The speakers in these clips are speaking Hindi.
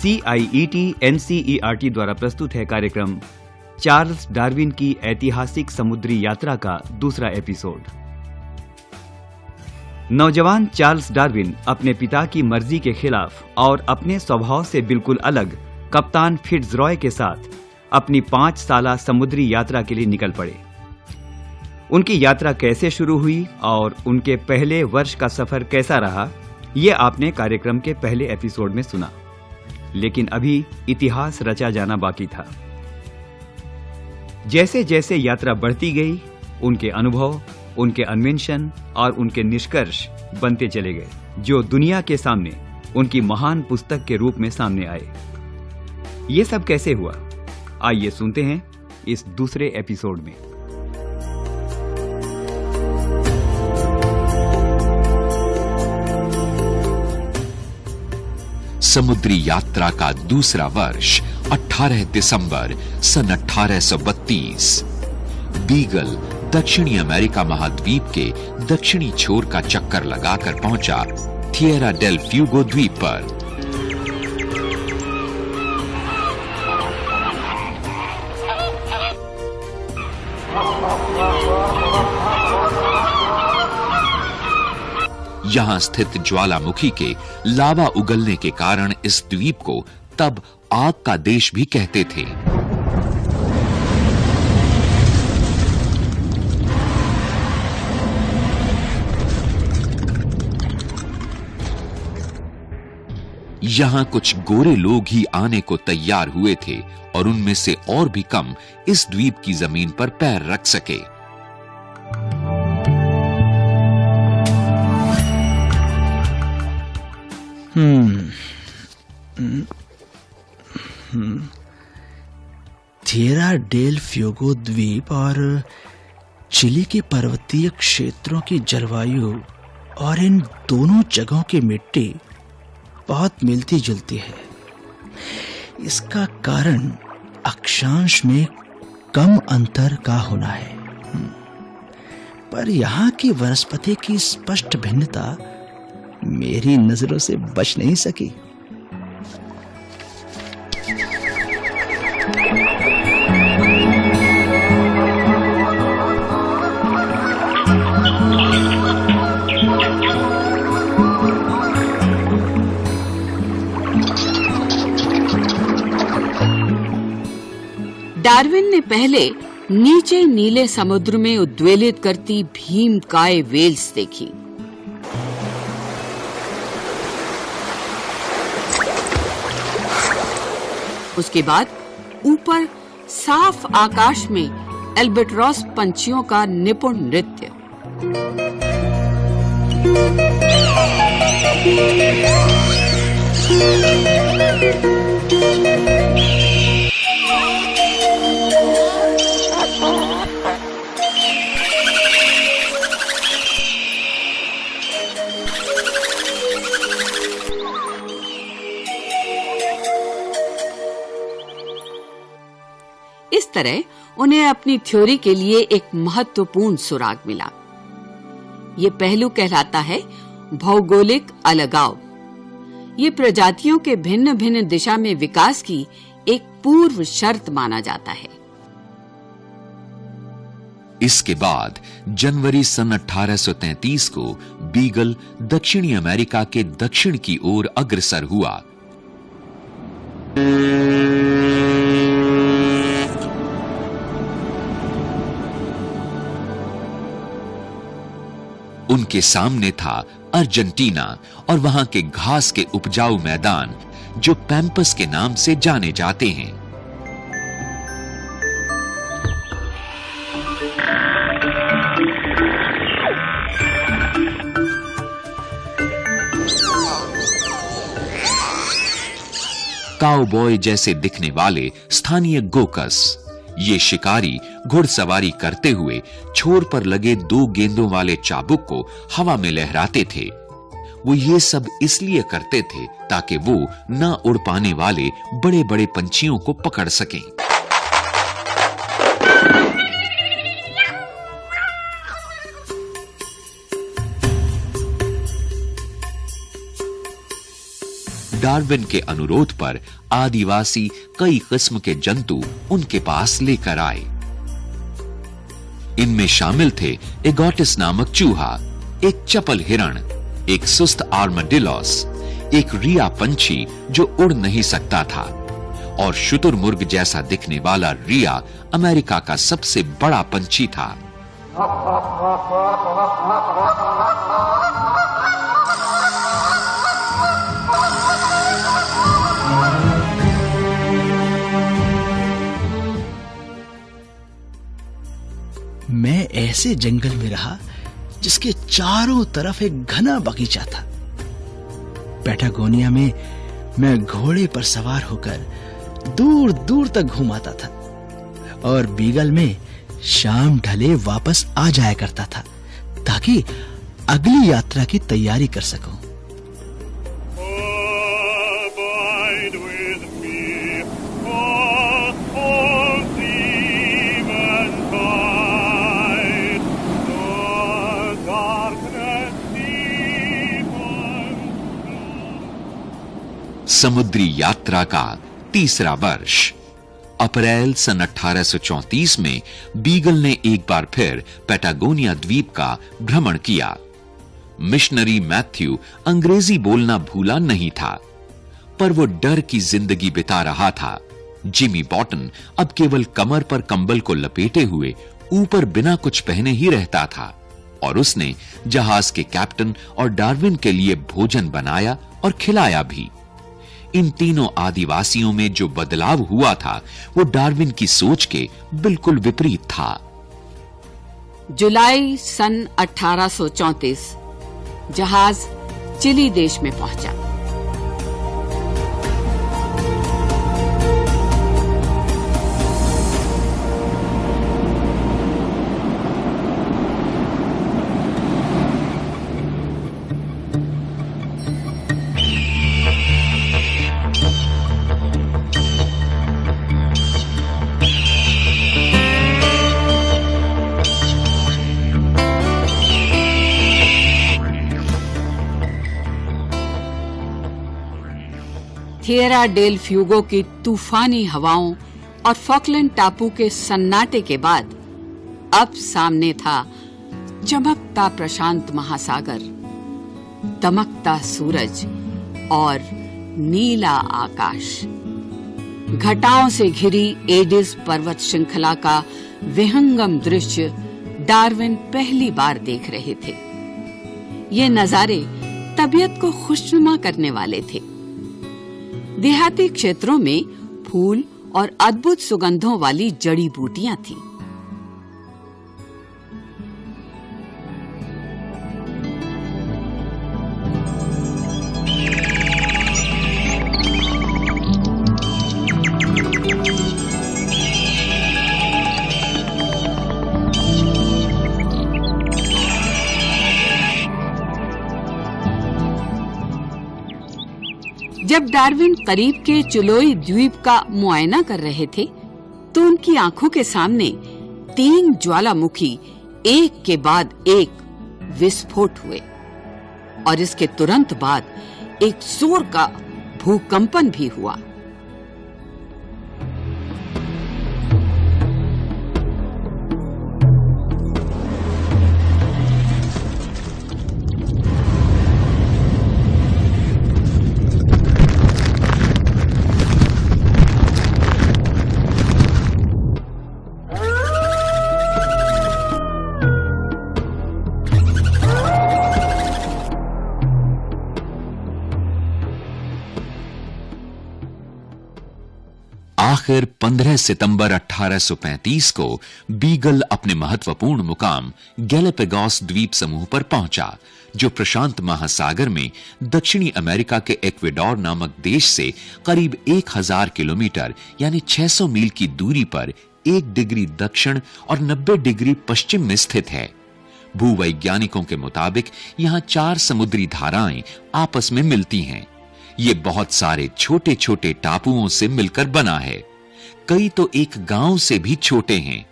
CIET NCERT द्वारा प्रस्तुत है कार्यक्रम चार्ल्स डार्विन की ऐतिहासिक समुद्री यात्रा का दूसरा एपिसोड। नौजवान चार्ल्स डार्विन अपने पिता की मर्जी के खिलाफ और अपने स्वभाव से बिल्कुल अलग कप्तान फिट्जरॉय के साथ अपनी 5 साला समुद्री यात्रा के लिए निकल पड़े। उनकी यात्रा कैसे शुरू हुई और उनके पहले वर्ष का सफर कैसा रहा, ये आपने कार्यक्रम के पहले एपिसोड में सुना। लेकिन अभी इतिहास रचा जाना बाकी था। जैसे जैसे यात्रा बढ़ती गई, उनके अनुभव, उनके अन्वेषण और उनके निष्कर्ष बनते चले गए, जो दुनिया के सामने उनकी महान पुस्तक के रूप में सामने आए। ये सब कैसे हुआ, आइए सुनते हैं इस दूसरे एपिसोड में। समुद्री यात्रा का दूसरा वर्ष 18 दिसंबर सन 1832। बीगल दक्षिणी अमेरिका महाद्वीप के दक्षिणी छोर का चक्कर लगाकर पहुंचा थिएरा डेल फ्यूगो द्वीप पर। यहां स्थित ज्वालामुखी के लावा उगलने के कारण इस द्वीप को तब आग का देश भी कहते थे। यहां कुछ गोरे लोग ही आने को तैयार हुए थे और उनमें से और भी कम इस द्वीप की जमीन पर पैर रख सके। थिएरा डेल फ्यूगो द्वीप और चिली के पर्वतीय क्षेत्रों की जलवायु और इन दोनों जगहों की मिट्टी बहुत मिलती जुलती है। इसका कारण अक्षांश में कम अंतर का होना है, पर यहाँ की वनस्पति की स्पष्ट भिन्नता मेरी नजरों से बच नहीं सकी। डार्विन ने पहले नीचे नीले समुद्र में उद्वेलित करती भीमकाय वेल्स देखी। उसके बाद ऊपर साफ आकाश में एल्बेट्रॉस पंछियों का निपुण नृत्य। इस तरह उन्हें अपनी थ्योरी के लिए एक महत्वपूर्ण सुराग मिला। ये पहलू कहलाता है भौगोलिक अलगाव। ये प्रजातियों के भिन्न भिन्न दिशा में विकास की एक पूर्व शर्त माना जाता है। इसके बाद जनवरी सन 1833 को बीगल दक्षिणी अमेरिका के दक्षिण की ओर अग्रसर हुआ। उनके सामने था अर्जेंटीना और वहां के घास के उपजाऊ मैदान जो पैम्पस के नाम से जाने जाते हैं। काउबॉय जैसे दिखने वाले स्थानीय गोकस, ये शिकारी घुड़सवारी करते हुए छोर पर लगे 2 गेंदों वाले चाबुक को हवा में लहराते थे। वो ये सब इसलिए करते थे ताकि वो न उड़ पाने वाले बड़े बड़े पंछियों को पकड़ सकें। डार्विन के अनुरोध पर आदिवासी कई किस्म के जंतु उनके पास लेकर आए। इनमें शामिल थे एगोटिस नामक चूहा, एक चपल हिरण, एक सुस्त आर्माडिलोस, एक रिया पंछी जो उड़ नहीं सकता था, और शुतुरमुर्ग जैसा दिखने वाला रिया अमेरिका का सबसे बड़ा पंछी था। मैं ऐसे जंगल में रहा जिसके चारों तरफ एक घना बगीचा था। पैटागोनिया में मैं घोड़े पर सवार होकर दूर दूर तक घूमाता था और बीगल में शाम ढले वापस आ जाया करता था ताकि अगली यात्रा की तैयारी कर सकूं। समुद्री यात्रा का तीसरा वर्ष। अप्रैल सन 1834 में बीगल ने एक बार फिर पैटागोनिया द्वीप का भ्रमण किया। मिशनरी मैथ्यू अंग्रेजी बोलना भूला नहीं था, पर वो डर की जिंदगी बिता रहा था। जिमी बॉटन अब केवल कमर पर कंबल को लपेटे हुए ऊपर बिना कुछ पहने ही रहता था, और उसने जहाज के कैप्टन और डार्विन के लिए भोजन बनाया और खिलाया भी। इन तीनों आदिवासियों में जो बदलाव हुआ था वो डार्विन की सोच के बिल्कुल विपरीत था। जुलाई सन 1834 जहाज चिली देश में पहुंचा। थिएरा डेल फ्यूगो की तूफानी हवाओं और फॉकलैंड टापू के सन्नाटे के बाद अब सामने था चमकता प्रशांत महासागर, दमकता सूरज और नीला आकाश। घटाओं से घिरी एडिस पर्वत श्रृंखला का विहंगम दृश्य डार्विन पहली बार देख रहे थे। ये नजारे तबीयत को खुशनुमा करने वाले थे। देहाती क्षेत्रों में फूल और अद्भुत सुगंधों वाली जड़ी बूटियां थीं। जब डार्विन करीब के चुलोई द्वीप का मुआयना कर रहे थे तो उनकी आंखों के सामने 3 ज्वालामुखी एक के बाद एक विस्फोट हुए और इसके तुरंत बाद एक जोर का भूकंपन भी हुआ। आखिर 15 सितंबर 1835 को बीगल अपने महत्वपूर्ण मुकाम गैलापागोस द्वीप समूह पर पहुंचा, जो प्रशांत महासागर में दक्षिणी अमेरिका के इक्वेडोर नामक देश से करीब 1000 किलोमीटर यानी 600 मील की दूरी पर 1 डिग्री दक्षिण और 90 डिग्री पश्चिम में स्थित है। भूवैज्ञानिकों के मुताबिक यहां 4 समुद्री धाराएं आपस में मिलती हैं। ये बहुत सारे छोटे छोटे टापुओं से मिलकर बना है, कई तो एक गांव से भी छोटे हैं।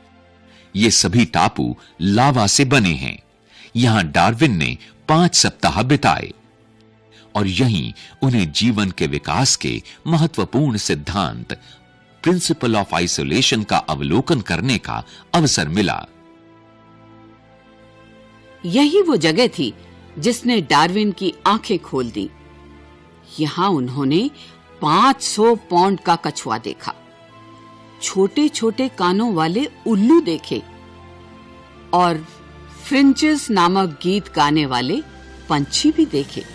ये सभी टापू लावा से बने हैं। यहां डार्विन ने 5 सप्ताह बिताए। और यहीं उन्हें जीवन के विकास के महत्वपूर्ण सिद्धांत प्रिंसिपल ऑफ आइसोलेशन का अवलोकन करने का अवसर मिला। यही वो जगह थी जिसने डार्विन की आंखें खोल दी। यहां उन्होंने 500 पौंड का कछुआ देखा, छोटे छोटे कानों वाले उल्लू देखे और फ्रिंचेस नामक गीत गाने वाले पंछी भी देखे।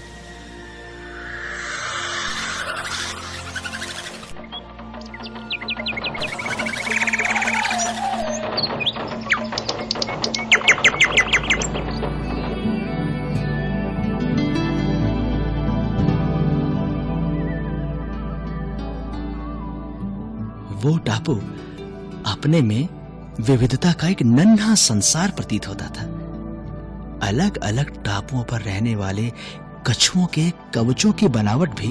वो टापू अपने में विविधता का एक नन्हा संसार प्रतीत होता था। अलग अलग टापुओं पर रहने वाले कछुओं के कवचों की बनावट भी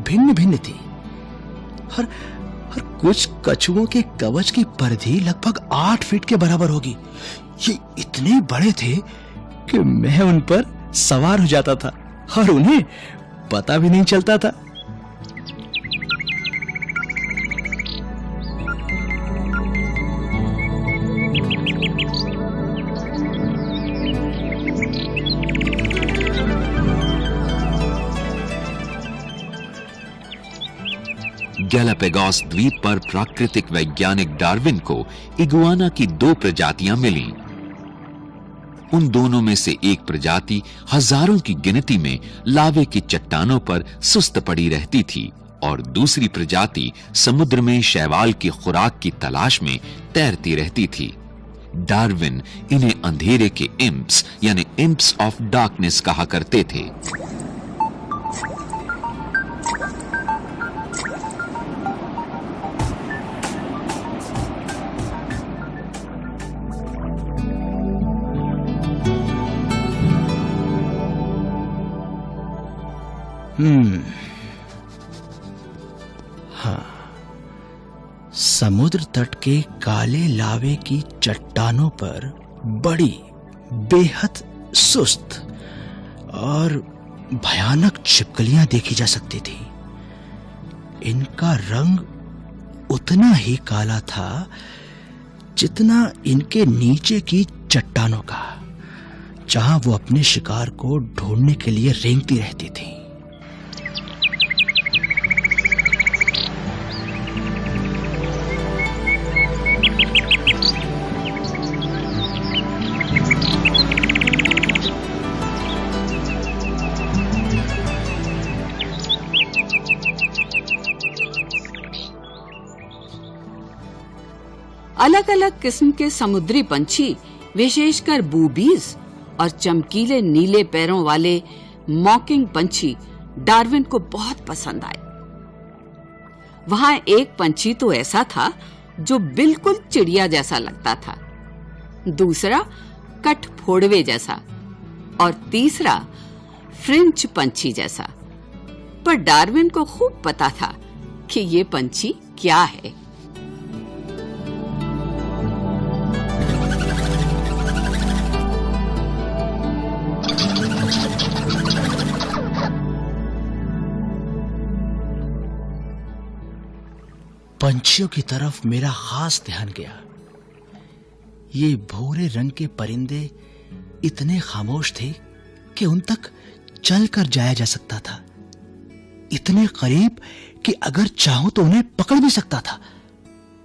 भिन्न भिन्न थी। और कुछ कछुओं के कवच की परिधि लगभग 8 फीट के बराबर होगी। ये इतने बड़े थे कि मैं उन पर सवार हो जाता था और उन्हें पता भी नहीं चलता था। गैलापागोस द्वीप पर प्राकृतिक वैज्ञानिक डार्विन को इगुआना की 2 प्रजातियां मिलीं। उन दोनों में से एक प्रजाति हजारों की गिनती में लावे की चट्टानों पर सुस्त पड़ी रहती थी और दूसरी प्रजाति समुद्र में शैवाल की खुराक की तलाश में तैरती रहती थी। डार्विन इन्हें अंधेरे के इम्प्स यानी इम्प्स ऑफ डार्कनेस कहा करते थे। हाँ, समुद्र तट के काले लावे की चट्टानों पर बड़ी, बेहद सुस्त और भयानक छिपकलियां देखी जा सकती थी। इनका रंग उतना ही काला था जितना इनके नीचे की चट्टानों का, जहां वो अपने शिकार को ढूंढने के लिए रेंगती रहती थी। अलग अलग किस्म के समुद्री पंछी, विशेषकर बूबीज और चमकीले नीले पैरों वाले मॉकिंग पंछी डार्विन को बहुत पसंद आए। वहां एक पंछी तो ऐसा था जो बिल्कुल चिड़िया जैसा लगता था, दूसरा कठफोड़वे जैसा और तीसरा फ्रेंच पंछी जैसा। पर डार्विन को खूब पता था कि ये पंछी क्या है। पंछियों की तरफ मेरा खास ध्यान गया। ये भूरे रंग के परिंदे इतने खामोश थे कि उन तक चलकर जाया जा सकता था, इतने करीब कि अगर चाहूं तो उन्हें पकड़ भी सकता था,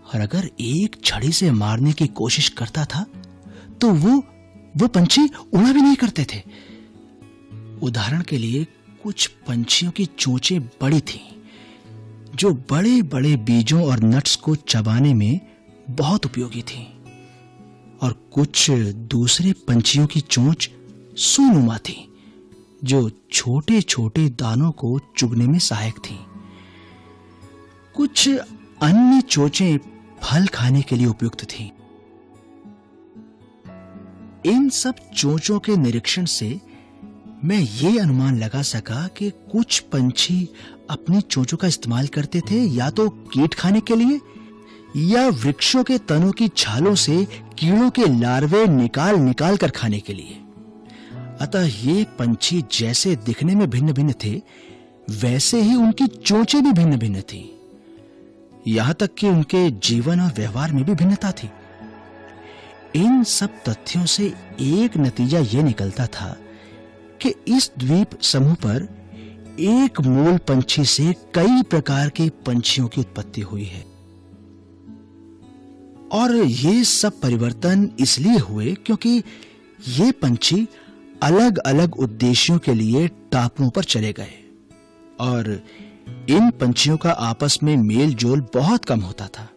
और अगर एक छड़ी से मारने की कोशिश करता था तो वो पंछी उड़ा भी नहीं करते थे। उदाहरण के लिए कुछ पंछियों की चोंचें बड़ी थीं, जो बड़े बड़े बीजों और नट्स को चबाने में बहुत उपयोगी थीं, और कुछ दूसरे पंछियों की चोंच सूनुमा थी, जो छोटे छोटे दानों को चुगने में सहायक थीं। कुछ अन्य चोंचें फल खाने के लिए उपयुक्त थीं। इन सब चोंचों के निरीक्षण से मैं ये अनुमान लगा सका कि कुछ पंछी अपनी चोंचों का इस्तेमाल करते थे या तो कीट खाने के लिए या वृक्षों के तनों की छालों से कीड़ों के लार्वे निकाल कर खाने के लिए। अतः ये पंछी जैसे दिखने में भिन्न भिन्न थे, वैसे ही उनकी चोंचें भी भिन्न भिन्न थी। यहां तक कि उनके जीवन और व्यवहार में भी भिन्नता थी। इन सब तथ्यों से एक नतीजा यह निकलता था कि इस द्वीप समूह पर एक मूल पंछी से कई प्रकार के पंछियों की उत्पत्ति हुई है। और ये सब परिवर्तन इसलिए हुए क्योंकि ये पंछी अलग अलग उद्देश्यों के लिए टापुओं पर चले गए और इन पंछियों का आपस में मेल जोल बहुत कम होता था।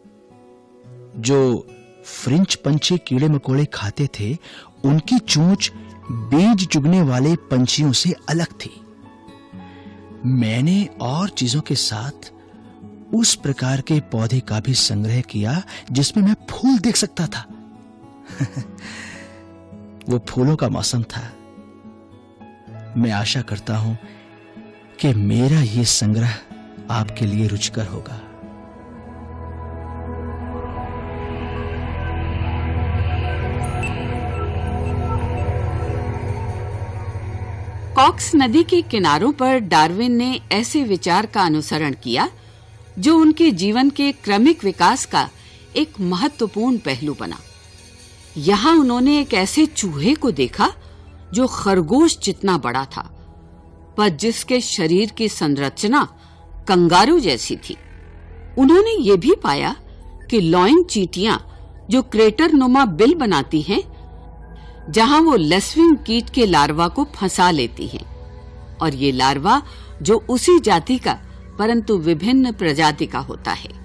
जो फ्रेंच पंछी कीड़े मकोड़े खाते थे, उनकी चोंच बीज चुगने वाले पंछियों से अलग थी। मैंने और चीजों के साथ उस प्रकार के पौधे का भी संग्रह किया जिसमें मैं फूल देख सकता था। वो फूलों का मौसम था। मैं आशा करता हूं कि मेरा ये संग्रह आपके लिए रुचिकर होगा। कॉक्स नदी के किनारों पर डार्विन ने ऐसे विचार का अनुसरण किया जो उनके जीवन के क्रमिक विकास का एक महत्वपूर्ण पहलू बना। यहां उन्होंने एक ऐसे चूहे को देखा जो खरगोश जितना बड़ा था, पर जिसके शरीर की संरचना कंगारू जैसी थी। उन्होंने ये भी पाया कि लॉइन चींटियां जो क्रेटर नुमा बिल बनाती हैं, जहां वो लेस्विंग कीट के लार्वा को फंसा लेती हैं, और ये लार्वा जो उसी जाति का परंतु विभिन्न प्रजाति का होता है।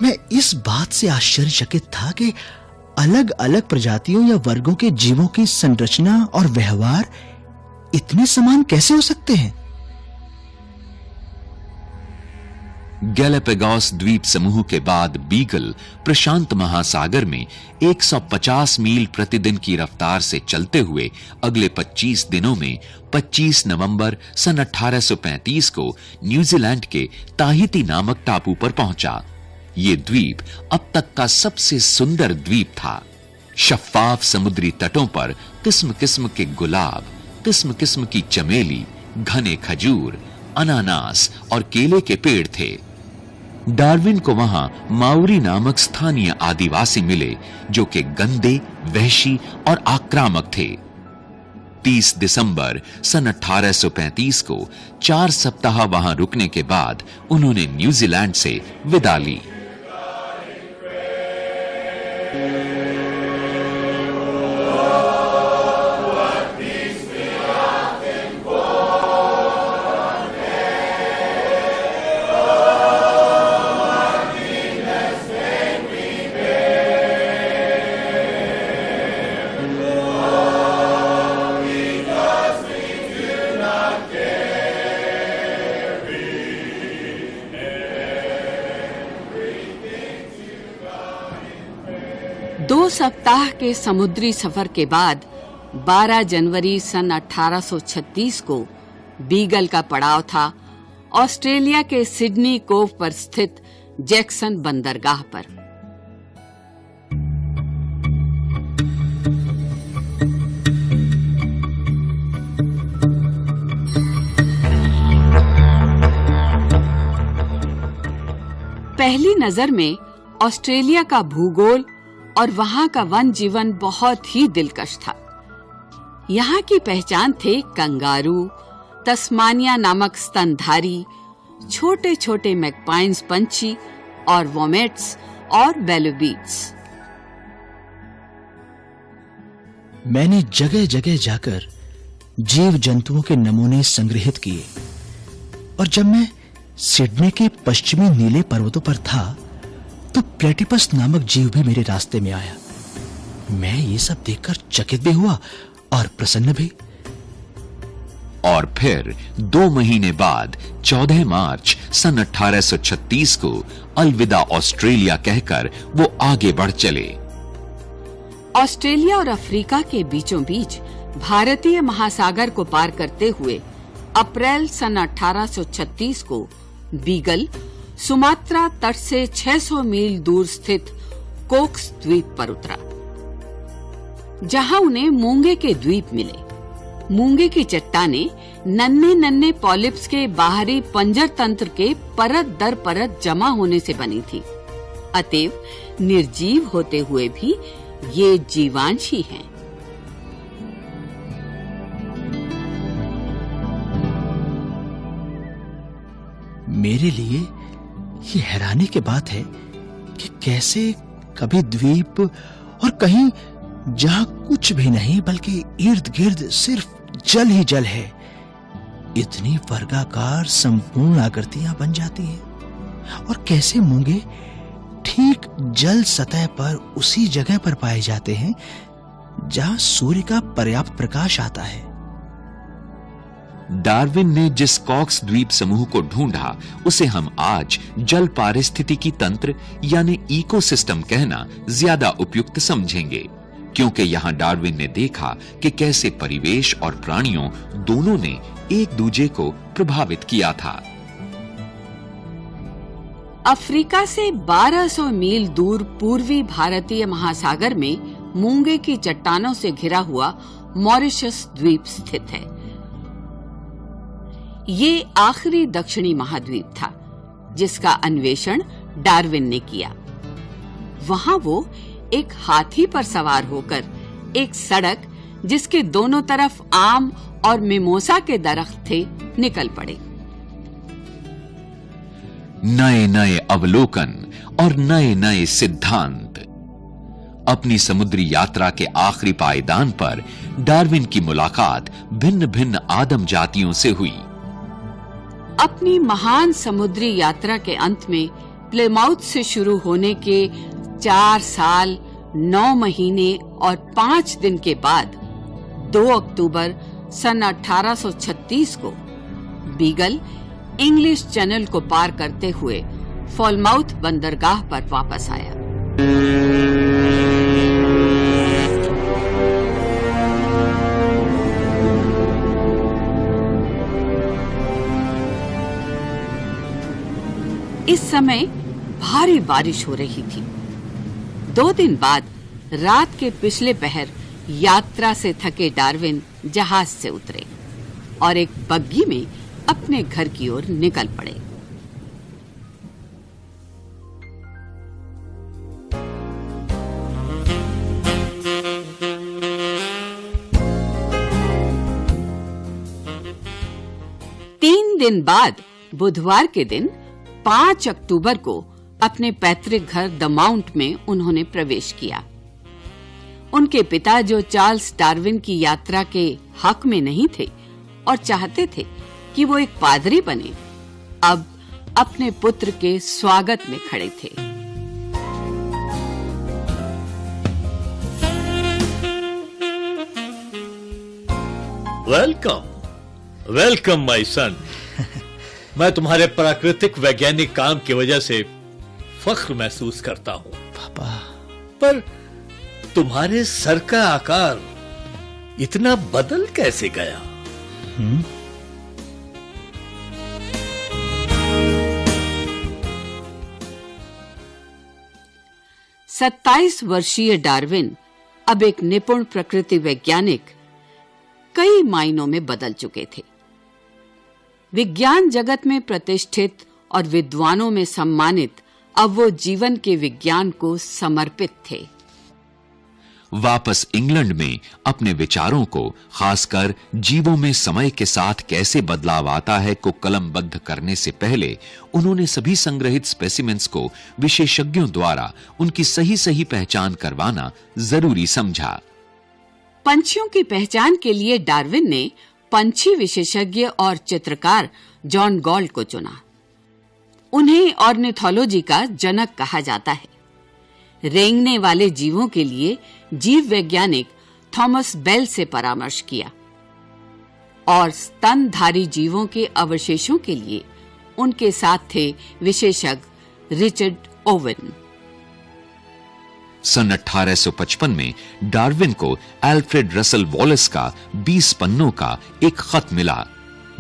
मैं इस बात से आश्चर्यचकित था कि अलग अलग प्रजातियों या वर्गों के जीवों की संरचना और व्यवहार इतने समान कैसे हो सकते हैं। गैलापागोस द्वीप समूह के बाद बीगल प्रशांत महासागर में 150 मील प्रतिदिन की रफ्तार से चलते हुए अगले 25 दिनों में 25 नवंबर सन 1835 को न्यूजीलैंड के ताहिती नामक टापू पर पहुंचा। ये द्वीप अब तक का सबसे सुंदर द्वीप था। शफ्फाफ समुद्री तटों पर किस्म किस्म के गुलाब, किस्म किस्म की चमेली, घने खजूर, अनानास और केले के पेड़ थे। डार्विन को वहां माउरी नामक स्थानीय आदिवासी मिले जो कि गंदे, वहशी और आक्रामक थे। 30 दिसंबर सन 1835 को 4 सप्ताह वहां रुकने के बाद उन्होंने न्यूजीलैंड से विदा ली। दो सप्ताह के समुद्री सफर के बाद 12 जनवरी सन 1836 को बीगल का पड़ाव था ऑस्ट्रेलिया के सिडनी कोव पर स्थित जैक्सन बंदरगाह पर। पहली नजर में ऑस्ट्रेलिया का भूगोल और वहां का वन जीवन बहुत ही दिलकश था। यहाँ की पहचान थे कंगारू, तस्मानिया नामक स्तनधारी, छोटे छोटे मैगपाइन्स पंछी और वोमेट्स और बेलूबीट्स। मैंने जगह जगह जाकर जीव जंतुओं के नमूने संग्रहित किए और जब मैं सिडनी के पश्चिमी नीले पर्वतों पर था तो प्लेटिपस नामक जीव भी मेरे रास्ते में आया। मैं ये सब देखकर चकित भी हुआ और प्रसन्न भी। और फिर 2 महीने बाद 14 मार्च सन 1836 को अलविदा ऑस्ट्रेलिया कहकर वो आगे बढ़ चले। ऑस्ट्रेलिया और अफ्रीका के बीचों बीच भारतीय महासागर को पार करते हुए अप्रैल सन 1836 को बीगल सुमात्रा तट से 600 मील दूर स्थित कोक्स द्वीप पर उतरा, जहां उन्हें मूंगे के द्वीप मिले। मूंगे की चट्टानें नन्हे नन्हे पॉलिप्स के बाहरी पंजर तंत्र के परत दर परत जमा होने से बनी थी। अतएव निर्जीव होते हुए भी ये जीवांश ही हैं। मेरे लिए ये हैरानी की बात है कि कैसे कभी द्वीप और कहीं जहां कुछ भी नहीं बल्कि इर्द गिर्द सिर्फ जल ही जल है, इतनी वर्गाकार संपूर्ण आकृतियां बन जाती हैं। और कैसे मूंगे ठीक जल सतह पर उसी जगह पर पाए जाते हैं जहां सूर्य का पर्याप्त प्रकाश आता है। डार्विन ने जिस कॉक्स द्वीप समूह को ढूंढा उसे हम आज जल पारिस्थितिकी तंत्र यानी इकोसिस्टम कहना ज्यादा उपयुक्त समझेंगे, क्योंकि यहां डार्विन ने देखा कि कैसे परिवेश और प्राणियों दोनों ने एक दूसरे को प्रभावित किया था। अफ्रीका से 1200 मील दूर पूर्वी भारतीय महासागर में मूंगे की चट्टानों से घिरा हुआ मॉरिशस द्वीप स्थित है। ये आखिरी दक्षिणी महाद्वीप था जिसका अन्वेषण डार्विन ने किया। वहां वो एक हाथी पर सवार होकर एक सड़क जिसके दोनों तरफ आम और मिमोसा के दरख्त थे निकल पड़े। नए नए अवलोकन और नए नए सिद्धांत। अपनी समुद्री यात्रा के आखिरी पायदान पर डार्विन की मुलाकात भिन्न भिन्न आदम जातियों से हुई। अपनी महान समुद्री यात्रा के अंत में प्लेमाउथ से शुरू होने के 4 साल 9 महीने और 5 दिन के बाद 2 अक्टूबर सन 1836 को बीगल इंग्लिश चैनल को पार करते हुए फॉलमाउथ बंदरगाह पर वापस आया। इस समय भारी बारिश हो रही थी। 2 दिन बाद रात के पिछले पहर यात्रा से थके डार्विन जहाज से उतरे और एक बग्गी में अपने घर की ओर निकल पड़े। तीन दिन बाद बुधवार के दिन 5 अक्टूबर को अपने पैतृक घर द माउंट में उन्होंने प्रवेश किया। उनके पिता जो चार्ल्स डार्विन की यात्रा के हक में नहीं थे और चाहते थे कि वो एक पादरी बने, अब अपने पुत्र के स्वागत में खड़े थे। Welcome, welcome my son. मैं तुम्हारे प्राकृतिक वैज्ञानिक काम की वजह से फख्र महसूस करता हूं। पापा, पर तुम्हारे सर का आकार इतना बदल कैसे गया? 27 वर्षीय डार्विन अब एक निपुण प्रकृति वैज्ञानिक कई मायनों में बदल चुके थे। विज्ञान जगत में प्रतिष्ठित और विद्वानों में सम्मानित अब वो जीवन के विज्ञान को समर्पित थे। वापस इंग्लैंड में अपने विचारों को, खासकर जीवों में समय के साथ कैसे बदलाव आता है को कलमबद्ध करने से पहले उन्होंने सभी संग्रहित स्पेसिमेंस को विशेषज्ञों द्वारा उनकी सही पहचान करवाना जरूरी समझा। पंछियों की पहचान के लिए डार्विन ने पंछी विशेषज्ञ और चित्रकार जॉन गॉल्ड को चुना। उन्हें ऑर्निथोलॉजी का जनक कहा जाता है। रेंगने वाले जीवों के लिए जीव वैज्ञानिक थॉमस बेल से परामर्श किया और स्तनधारी जीवों के अवशेषों के लिए उनके साथ थे विशेषज्ञ रिचर्ड ओवन। सन 1855 में डार्विन को अल्फ्रेड रसल वॉलेस का 20 पन्नों का एक खत मिला,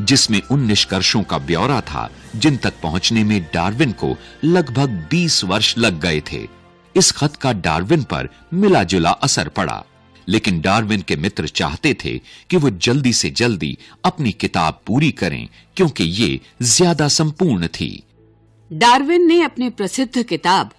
जिसमें उन निष्कर्षों का ब्यौरा था जिन तक पहुंचने में डार्विन को लगभग 20 वर्ष लग गए थे। इस खत का डार्विन पर मिला जुला असर पड़ा, लेकिन डार्विन के मित्र चाहते थे कि वो जल्दी से जल्दी अपनी किताब पूरी करें, क्योंकि ये ज्यादा संपूर्ण थी। डार्विन ने अपनी प्रसिद्ध किताब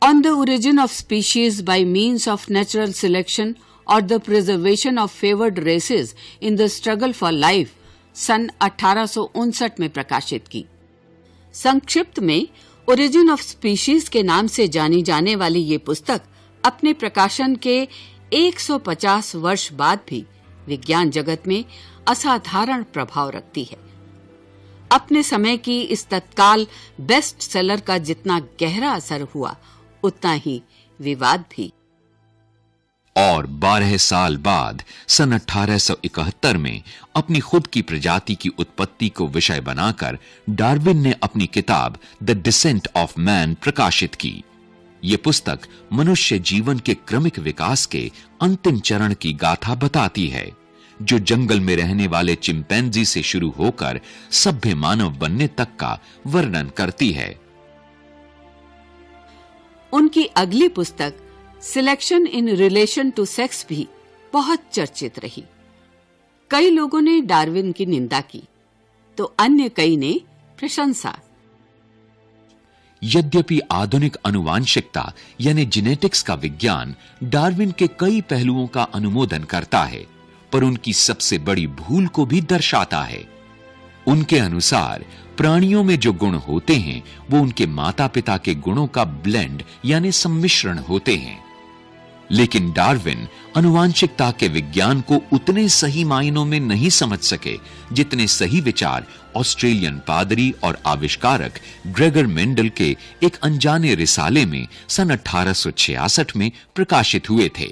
on the origin of species by means of natural selection और the preservation of favoured races in the struggle for life सन 1859 में प्रकाशित की। संक्षिप्त में ओरिजिन ऑफ स्पीशीज के नाम से जानी जाने वाली ये पुस्तक अपने प्रकाशन के 150 वर्ष बाद भी विज्ञान जगत में असाधारण प्रभाव रखती है। अपने समय की इस तत्काल बेस्ट सेलर का जितना गहरा असर हुआ, उतना ही विवाद भी। और 12 साल बाद सन 1871 में अपनी खुद की प्रजाति की उत्पत्ति को विषय बनाकर डार्विन ने अपनी किताब द डिसेंट ऑफ मैन प्रकाशित की। ये पुस्तक मनुष्य जीवन के क्रमिक विकास के अंतिम चरण की गाथा बताती है, जो जंगल में रहने वाले चिंपैंजी से शुरू होकर सभ्य मानव बनने तक का वर्णन करती है। उनकी अगली पुस्तक selection in relation to sex भी बहुत चर्चित रही। कई लोगों ने डार्विन की निंदा की, तो अन्य कई ने प्रशंसा। यद्यपि आधुनिक आनुवांशिकता यानी जेनेटिक्स का विज्ञान डार्विन के कई पहलुओं का अनुमोदन करता है, पर उनकी सबसे बड़ी भूल को भी दर्शाता है। उनके अनुसार प्राणियों में जो गुण होते हैं वो उनके माता पिता के गुणों का ब्लेंड यानी सम्मिश्रण होते हैं। लेकिन डार्विन आनुवांशिकता के विज्ञान को उतने सही मायनों में नहीं समझ सके जितने सही विचार ऑस्ट्रेलियन पादरी और आविष्कारक ग्रेगर मेंडल के एक अनजाने रिसाले में सन 1866 में प्रकाशित हुए थे।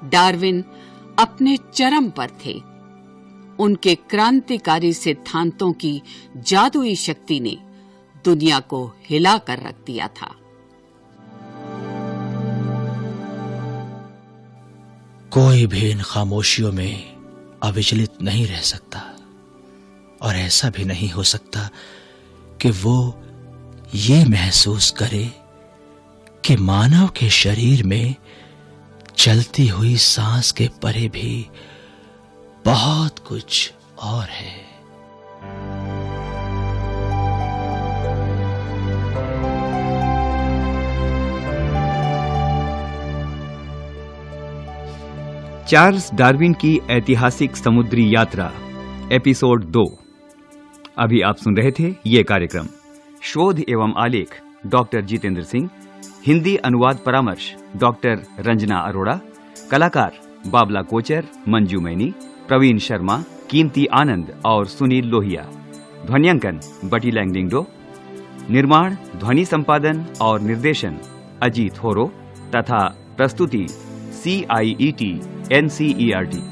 डार्विन अपने चरम पर थे। उनके क्रांतिकारी सिद्धांतों की जादुई शक्ति ने दुनिया को हिला कर रख दिया था। कोई भी इन खामोशियों में अविचलित नहीं रह सकता, और ऐसा भी नहीं हो सकता कि वो ये महसूस करे कि मानव के शरीर में चलती हुई सांस के परे भी बहुत कुछ और है। चार्ल्स डार्विन की ऐतिहासिक समुद्री यात्रा एपिसोड 2। अभी आप सुन रहे थे ये कार्यक्रम। शोध एवं आलेख डॉक्टर जितेंद्र सिंह, हिंदी अनुवाद परामर्श डॉक्टर रंजना अरोड़ा, कलाकार बाबला कोचर, मंजू मैनी, प्रवीण शर्मा, कीमती आनंद और सुनील लोहिया। ध्वन्यांकन बटी लैंगडिंगडो। निर्माण, ध्वनि संपादन और निर्देशन अजीत होरो तथा प्रस्तुति CIET NCERT।